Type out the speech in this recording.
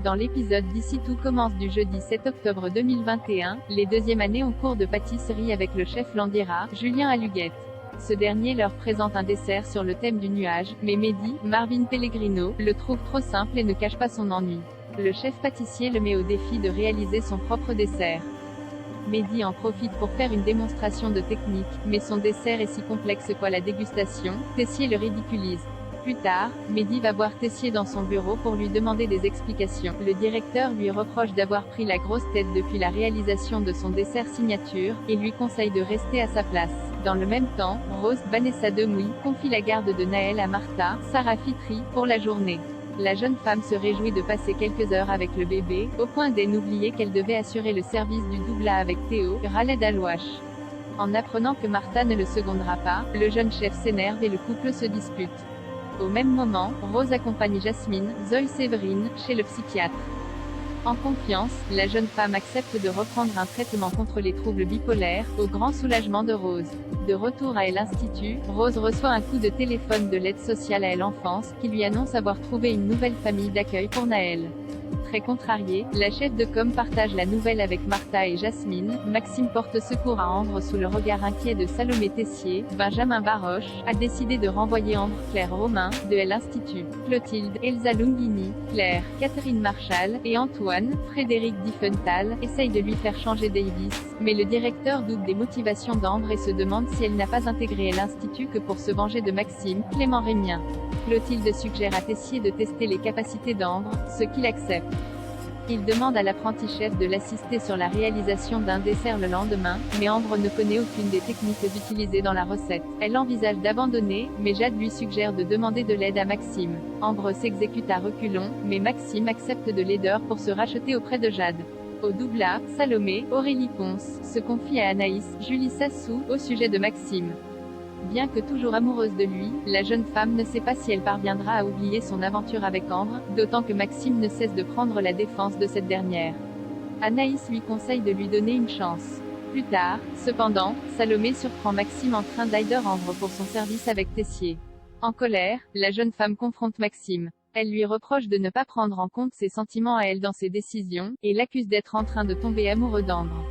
Dans l'épisode D'ici tout commence du jeudi 7 octobre 2021, les deuxièmes années ont cours de pâtisserie avec le chef Landiera, Julien Aluguette. Ce dernier leur présente un dessert sur le thème du nuage, mais Mehdi, Marvin Pellegrino, le trouve trop simple et ne cache pas son ennui. Le chef pâtissier le met au défi de réaliser son propre dessert. Mehdi en profite pour faire une démonstration de technique, mais son dessert est si complexe qu'à la dégustation, Tessier le ridiculise. Plus tard, Mehdi va voir Tessier dans son bureau pour lui demander des explications. Le directeur lui reproche d'avoir pris la grosse tête depuis la réalisation de son dessert signature, et lui conseille de rester à sa place. Dans le même temps, Rose, Vanessa Demouy, confie la garde de Naël à Martha, Sarah Fitri, pour la journée. La jeune femme se réjouit de passer quelques heures avec le bébé, au point d'oublier qu'elle devait assurer le service du doubla avec Théo, Khaled Alouache. En apprenant que Martha ne le secondera pas, le jeune chef s'énerve et le couple se dispute. Au même moment, Rose accompagne Jasmine, Zoé Séverine, chez le psychiatre. En confiance, la jeune femme accepte de reprendre un traitement contre les troubles bipolaires, au grand soulagement de Rose. De retour à l'Institut, Rose reçoit un coup de téléphone de l'aide sociale à l'enfance, qui lui annonce avoir trouvé une nouvelle famille d'accueil pour Naël. Très contrariée, la chef de com partage la nouvelle avec Martha et Jasmine. Maxime porte secours à Ambre sous le regard inquiet de Salomé Tessier. Benjamin Baroche a décidé de renvoyer Ambre, Claire Romain, de l'Institut. Clotilde, Elsa Lunghini, Claire, Catherine Marchal, et Antoine, Frédéric Diffenthal, essayent de lui faire changer Davis, mais le directeur doute des motivations d'Ambre et se demande si elle n'a pas intégré l'Institut que pour se venger de Maxime. Clément Rémien. Clotilde suggère à Tessier de tester les capacités d'Ambre, ce qu'il accepte. Il demande à l'apprenti chef de l'assister sur la réalisation d'un dessert le lendemain, mais Ambre ne connaît aucune des techniques utilisées dans la recette. Elle envisage d'abandonner, mais Jade lui suggère de demander de l'aide à Maxime. Ambre s'exécute à reculons, mais Maxime accepte de l'aideur pour se racheter auprès de Jade. Au doubla, Salomé, Aurélie Ponce, se confie à Anaïs, Julie Sassou, au sujet de Maxime. Bien que toujours amoureuse de lui, la jeune femme ne sait pas si elle parviendra à oublier son aventure avec Ambre, d'autant que Maxime ne cesse de prendre la défense de cette dernière. Anaïs lui conseille de lui donner une chance. Plus tard, cependant, Salomé surprend Maxime en train d'aider Ambre pour son service avec Tessier. En colère, la jeune femme confronte Maxime. Elle lui reproche de ne pas prendre en compte ses sentiments à elle dans ses décisions, et l'accuse d'être en train de tomber amoureux d'Ambre.